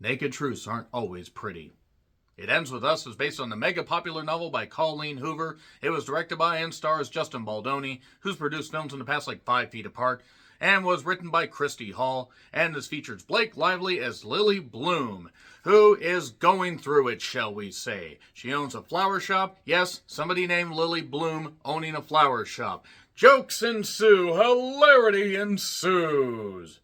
Naked truths aren't always pretty. It Ends With Us is based on the mega popular novel by Colleen Hoover. It was directed by and stars Justin Baldoni, who's produced films in the past like 5 Feet Apart, and was written by Christy Hall, and this features Blake Lively as Lily Bloom, who is going through it, shall we say. She owns a flower shop. Yes, somebody named Lily Bloom owning a flower shop. Jokes ensue, hilarity ensues.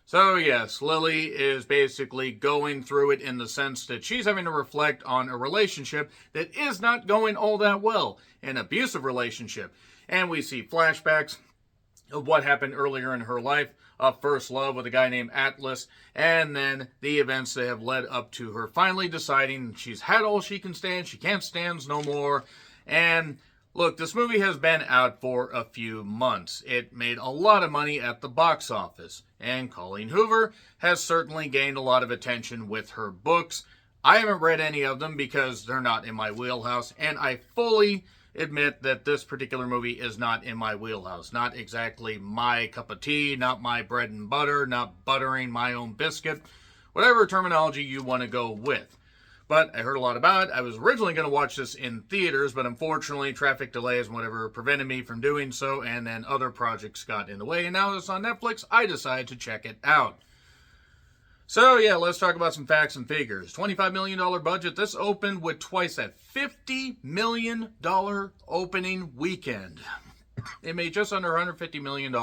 So yes, Lily is basically going through it in the sense that she's having to reflect on a relationship that is not going all that well, an abusive relationship. And we see flashbacks of what happened earlier in her life, a first love with a guy named Atlas, and then the events that have led up to her finally deciding she's had all she can stand, she can't stand no more. And look, this movie has been out for a few months. It made a lot of money at the box office, and Colleen Hoover has certainly gained a lot of attention with her books. I haven't read any of them because they're not in my wheelhouse, and I fully admit that this particular movie is not in my wheelhouse. Not exactly my cup of tea, not my bread and butter, not buttering my own biscuit, whatever terminology you want to go with. But I heard a lot about it. I was originally going to watch this in theaters, but unfortunately traffic delays and whatever prevented me from doing so, and then other projects got in the way, and now it's on Netflix. I decided to check it out. So yeah, let's talk about some facts and figures. $25 million budget. This opened with twice that $50 million opening weekend. It made just under $150 million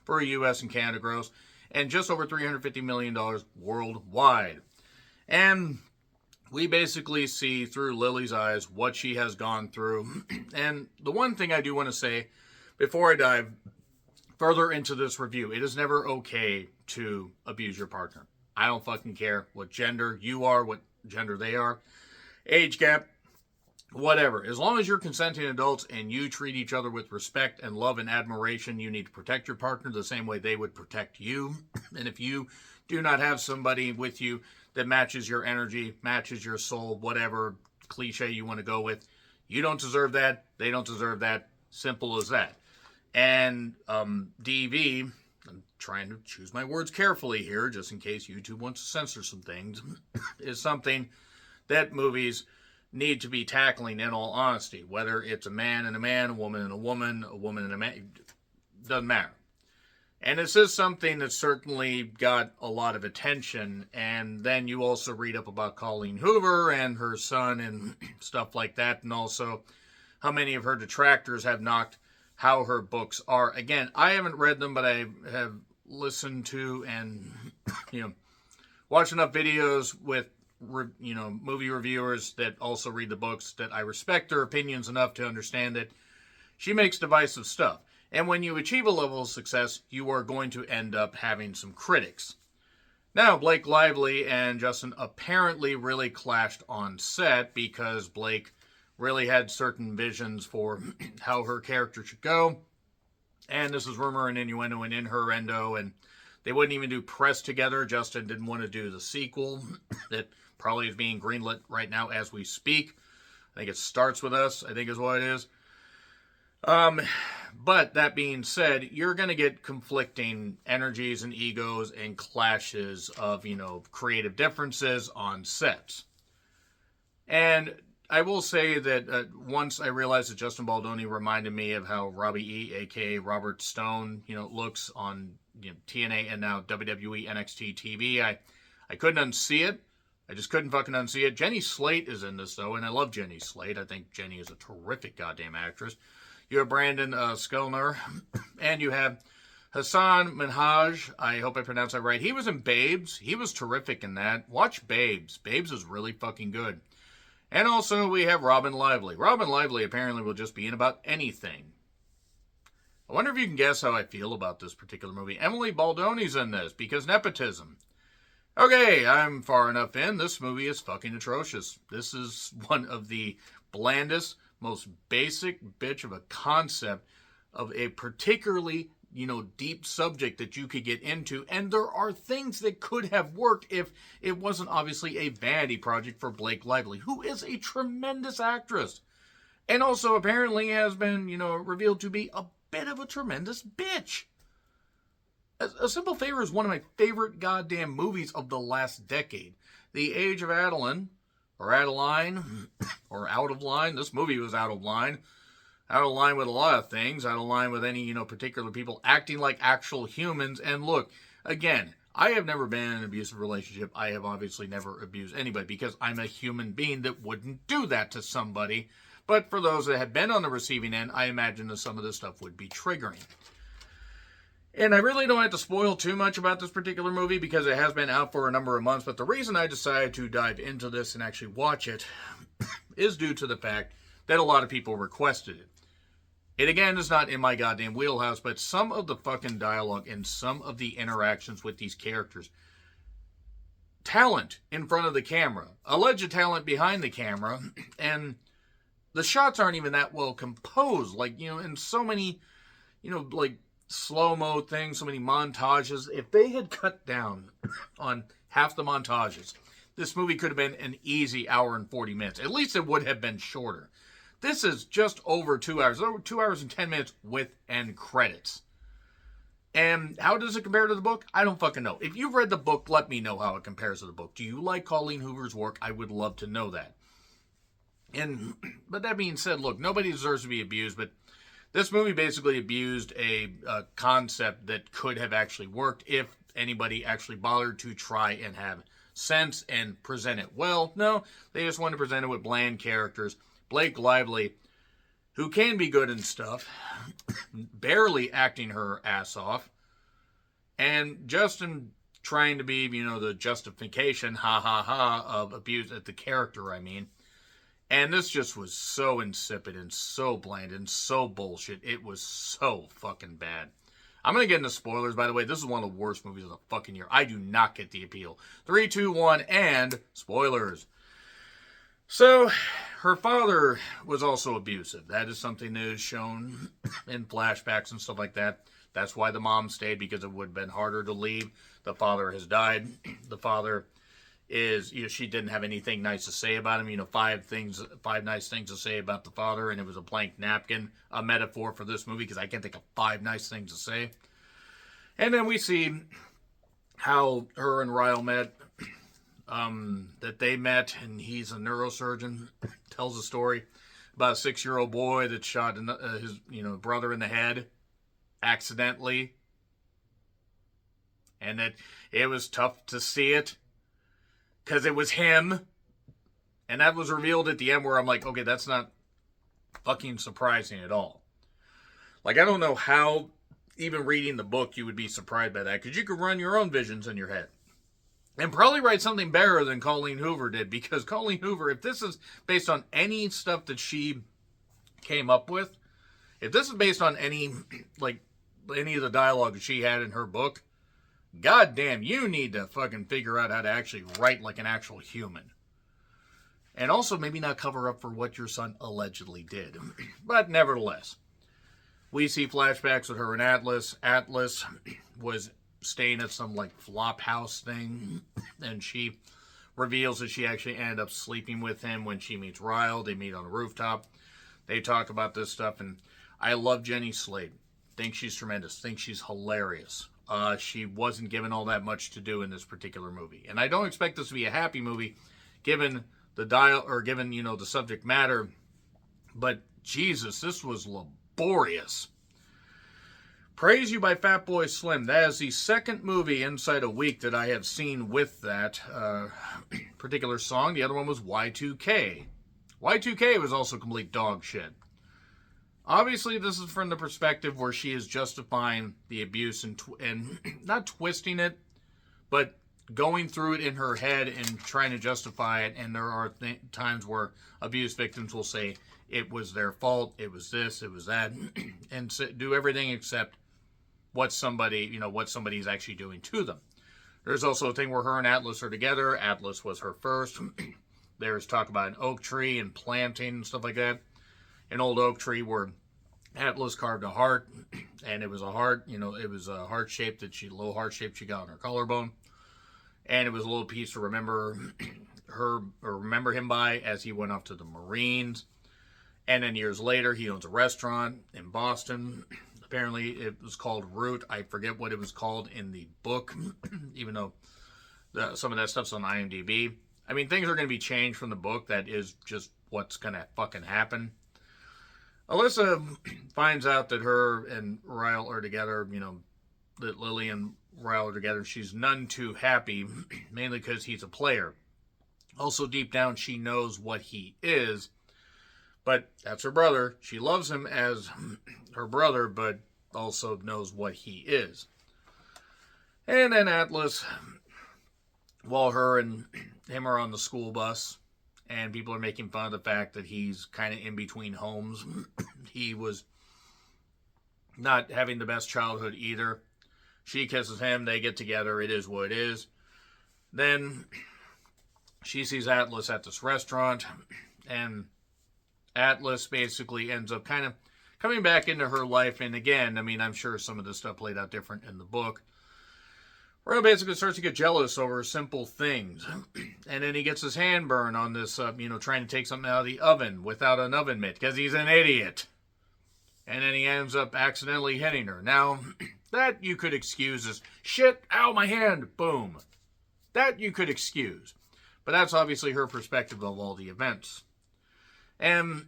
for a U.S. and Canada gross, and just over $350 million worldwide. And we basically see through Lily's eyes what she has gone through. And the one thing I do want to say before I dive further into this review, it is never okay to abuse your partner. I don't fucking care what gender you are, what gender they are, age gap, whatever. As long as you're consenting adults and you treat each other with respect and love and admiration, you need to protect your partner the same way they would protect you. And if you do not have somebody with you that matches your energy, matches your soul, whatever cliche you want to go with, you don't deserve that. They don't deserve that. Simple as that. And DV, I'm trying to choose my words carefully here, just in case YouTube wants to censor some things, is something that movies need to be tackling in all honesty. Whether it's a man and a man, a woman and a woman and a man, doesn't matter. And this is something that certainly got a lot of attention. And then you also read up about Colleen Hoover and her son and stuff like that. And also how many of her detractors have knocked how her books are. Again, I haven't read them, but I have listened to and, watched enough videos with, movie reviewers that also read the books that I respect their opinions enough to understand that she makes divisive stuff. And when you achieve a level of success, you are going to end up having some critics. Now, Blake Lively and Justin apparently really clashed on set because Blake really had certain visions for how her character should go. And this is rumor and innuendo and innuendo, and they wouldn't even do press together. Justin didn't want to do the sequel that probably is being greenlit right now as we speak. I think it starts with us, I think is what it is. But that being said, you're going to get conflicting energies and egos and clashes of, creative differences on sets. And I will say that once I realized that Justin Baldoni reminded me of how Robbie E., a.k.a. Robert Stone, looks on TNA and now WWE NXT TV, I couldn't unsee it. I just couldn't fucking unsee it. Jenny Slate is in this, though, and I love Jenny Slate. I think Jenny is a terrific goddamn actress. You have Brandon Skelner, and you have Hassan Minhaj. I hope I pronounced that right. He was in Babes. He was terrific in that. Watch Babes. Babes is really fucking good. And also, we have Robin Lively. Robin Lively apparently will just be in about anything. I wonder if you can guess how I feel about this particular movie. Emily Baldoni's in this, because nepotism. Okay, I'm far enough in. This movie is fucking atrocious. This is one of the blandest, most basic bitch of a concept of a particularly, deep subject that you could get into. And there are things that could have worked if it wasn't obviously a vanity project for Blake Lively, who is a tremendous actress. And also apparently has been, revealed to be a bit of a tremendous bitch. A Simple Favor is one of my favorite goddamn movies of the last decade. The Age of Adeline, or Adeline, or Out of Line. This movie was out of line. Out of line with a lot of things. Out of line with any, particular people acting like actual humans. And look, again, I have never been in an abusive relationship. I have obviously never abused anybody because I'm a human being that wouldn't do that to somebody. But for those that have been on the receiving end, I imagine that some of this stuff would be triggering. And I really don't have to spoil too much about this particular movie because it has been out for a number of months. But the reason I decided to dive into this and actually watch it is due to the fact that a lot of people requested it. It again is not in my goddamn wheelhouse, but some of the fucking dialogue and some of the interactions with these characters. Talent in front of the camera. Alleged talent behind the camera. And the shots aren't even that well composed. Like, in so many, like, slow-mo things, so many montages. If they had cut down on half the montages, this movie could have been an easy hour and 40 minutes. At least it would have been shorter. This is just over 2 hours. Over 2 hours and 10 minutes with end credits. And how does it compare to the book? I don't fucking know. If you've read the book, let me know how it compares to the book. Do you like Colleen Hoover's work? I would love to know that. But that being said, look, nobody deserves to be abused, but this movie basically abused a concept that could have actually worked if anybody actually bothered to try and have sense and present it well. No, they just wanted to present it with bland characters. Blake Lively, who can be good and stuff, barely acting her ass off, and Justin trying to be, the justification, of abuse at the character, I mean. And this just was so insipid and so bland and so bullshit. It was so fucking bad. I'm going to get into spoilers, by the way. This is one of the worst movies of the fucking year. I do not get the appeal. 3, 2, 1, and spoilers. So, her father was also abusive. That is something that is shown in flashbacks and stuff like that. That's why the mom stayed, because it would have been harder to leave. The father has died. The father is, she didn't have anything nice to say about him. 5 nice things to say about the father, and it was a blank napkin, a metaphor for this movie, because I can't think of 5 nice things to say. And then we see how her and Ryle met, that they met, and he's a neurosurgeon, tells a story about a 6-year-old boy that shot his, brother in the head accidentally, and that it was tough to see it, because it was him. And that was revealed at the end, where I'm like, okay, that's not fucking surprising at all. Like, I don't know how, even reading the book, you would be surprised by that, because you could run your own visions in your head. And probably write something better than Colleen Hoover did, because Colleen Hoover, if this is based on any stuff that she came up with, if this is based on any of the dialogue that she had in her book, goddamn, you need to fucking figure out how to actually write like an actual human. And also maybe not cover up for what your son allegedly did. But nevertheless, we see flashbacks with her and Atlas. Atlas was staying at some flop house thing, and she reveals that she actually ended up sleeping with him when she meets Ryle. They meet on a rooftop. They talk about this stuff, and I love Jenny Slate. Think she's tremendous. Think she's hilarious. She wasn't given all that much to do in this particular movie, and I don't expect this to be a happy movie, given the the subject matter. But Jesus, this was laborious. Praise You by Fatboy Slim. That is the second movie inside a week that I have seen with that particular song. The other one was Y2K. Y2K was also complete dog shit. Obviously, this is from the perspective where she is justifying the abuse and not twisting it, but going through it in her head and trying to justify it. And there are times where abuse victims will say it was their fault, it was this, it was that, and do everything except what somebody's actually doing to them. There's also a thing where her and Atlas are together. Atlas was her first. There's talk about an oak tree and planting and stuff like that. An old oak tree where Atlas carved a heart, and it was a heart, it was a heart shape little heart shape she got on her collarbone. And it was a little piece to remember him by as he went off to the Marines. And then years later, he owns a restaurant in Boston, Apparently, it was called Root. I forget what it was called in the book, even though some of that stuff's on IMDb. I mean, things are going to be changed from the book. That is just what's going to fucking happen. Alyssa finds out that her and Ryle are together, that Lily and Ryle are together. She's none too happy, mainly because he's a player. Also, deep down, she knows what he is, but that's her brother. She loves him as her brother, but also knows what he is. And then Atlas, while her and him are on the school bus, and people are making fun of the fact that he's kind of in between homes. He was not having the best childhood either. She kisses him, they get together, it is what it is. Then she sees Atlas at this restaurant, and Atlas basically ends up kind of coming back into her life. And again, I mean, I'm sure some of this stuff played out different in the book. Ryle basically starts to get jealous over simple things. And then he gets his hand burned on this, trying to take something out of the oven without an oven mitt, because he's an idiot. And then he ends up accidentally hitting her. Now, that you could excuse as, shit, ow, my hand, boom. That you could excuse. But that's obviously her perspective of all the events. And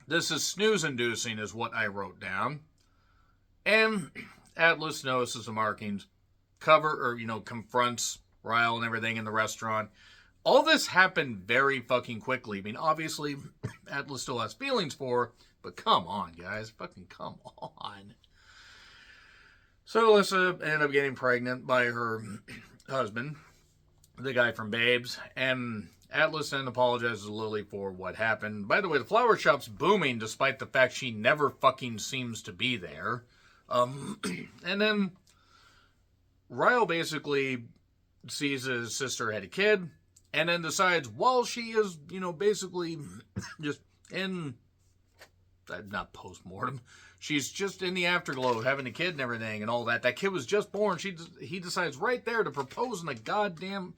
this is snooze-inducing is what I wrote down. And Atlas notices the markings. Confronts Ryle and everything in the restaurant. All this happened very fucking quickly. I mean, obviously, Atlas still has feelings for her, but come on, guys. Fucking come on. So Alyssa ended up getting pregnant by her husband, the guy from Babes, and Atlas then apologizes to Lily for what happened. By the way, the flower shop's booming despite the fact she never fucking seems to be there. And then Ryle basically sees his sister had a kid, and then decides while she is, basically just in, not post-mortem, she's just in the afterglow, having a kid and everything and all that. That kid was just born. He decides right there to propose in the goddamn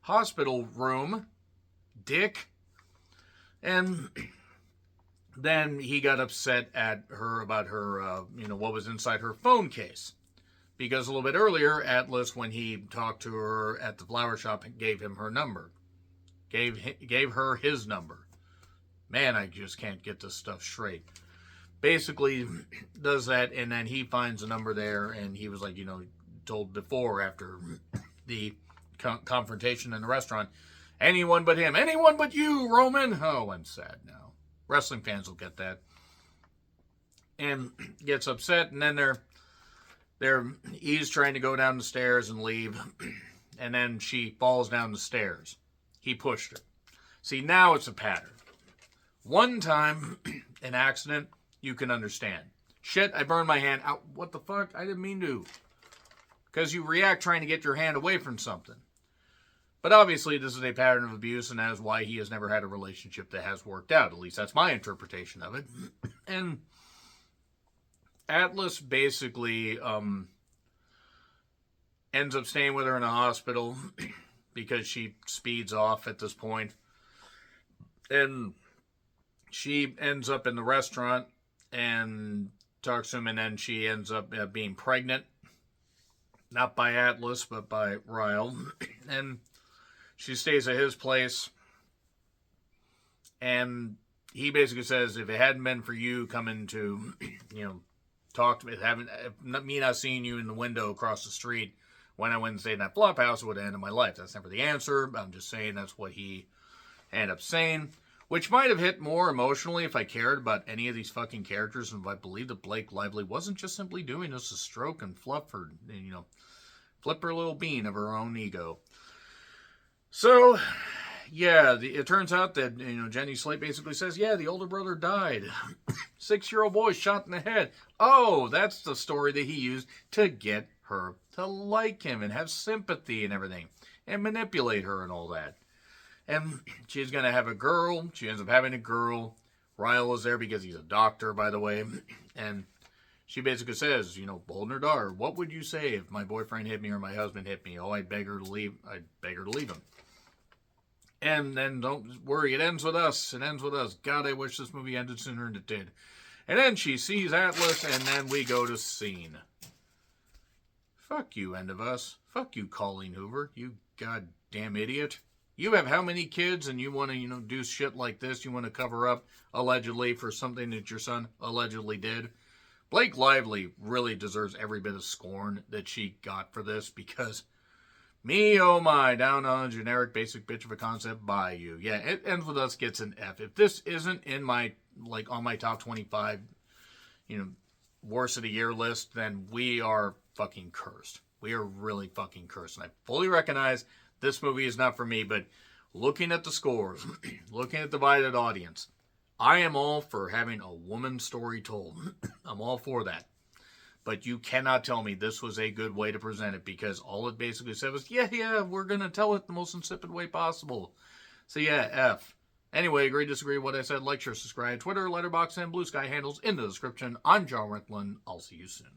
hospital room. Dick. And then he got upset at her about her, what was inside her phone case. Because a little bit earlier, Atlas, when he talked to her at the flower shop, gave him her number. Gave her his number. Man, I just can't get this stuff straight. Basically, does that, and then he finds a number there, and he was like, told before, after the confrontation in the restaurant, anyone but him. Anyone but you, Roman. Oh, I'm sad now. Wrestling fans will get that. And gets upset, and then he's trying to go down the stairs and leave, and then she falls down the stairs. He pushed her. See, now it's a pattern. One time, an accident, you can understand. Shit, I burned my hand. Ow, what the fuck? I didn't mean to. Because you react trying to get your hand away from something. But obviously, this is a pattern of abuse, and that is why he has never had a relationship that has worked out. At least that's my interpretation of it. And Atlas basically ends up staying with her in a hospital because she speeds off at this point. And she ends up in the restaurant and talks to him, and then she ends up being pregnant. Not by Atlas, but by Ryle. And she stays at his place. And he basically says, if it hadn't been for you coming to, talk to me, me not seeing you in the window across the street when I went and stayed in that flop house, it would have ended my life. That's never the answer. I'm just saying that's what he ended up saying. Which might have hit more emotionally if I cared about any of these fucking characters, and if I believed that Blake Lively wasn't just simply doing this to stroke and flip her little bean of her own ego. So, yeah, it turns out that, Jenny Slate basically says, yeah, the older brother died. 6-year-old boy shot in the head. Oh, that's the story that he used to get her to like him and have sympathy and everything, and manipulate her and all that. And she's going to have a girl. She ends up having a girl. Ryle is there because he's a doctor, by the way. And she basically says, holding her daughter, what would you say if my boyfriend hit me or my husband hit me? Oh, I'd beg her to leave him. And then don't worry, it ends with us. It ends with us. God, I wish this movie ended sooner than it did. And then she sees Atlas, and then we go to scene. Fuck you, End of Us. Fuck you, Colleen Hoover. You goddamn idiot. You have how many kids, and you want to, do shit like this? You want to cover up, allegedly, for something that your son allegedly did? Blake Lively really deserves every bit of scorn that she got for this, because me, oh my, down on a generic basic bitch of a concept by you. Yeah, It Ends With Us gets an F. If this isn't in my, on my top 25, worst of the year list, then we are fucking cursed. We are really fucking cursed. And I fully recognize this movie is not for me, but looking at the scores, looking at the divided audience, I am all for having a woman's story told. I'm all for that. But you cannot tell me this was a good way to present it, because all it basically said was, yeah, we're going to tell it the most insipid way possible. So yeah, F. Anyway, agree, disagree with what I said, like, share, subscribe, Twitter, Letterboxd, and Blue Sky handles in the description. I'm John Rickland. I'll see you soon.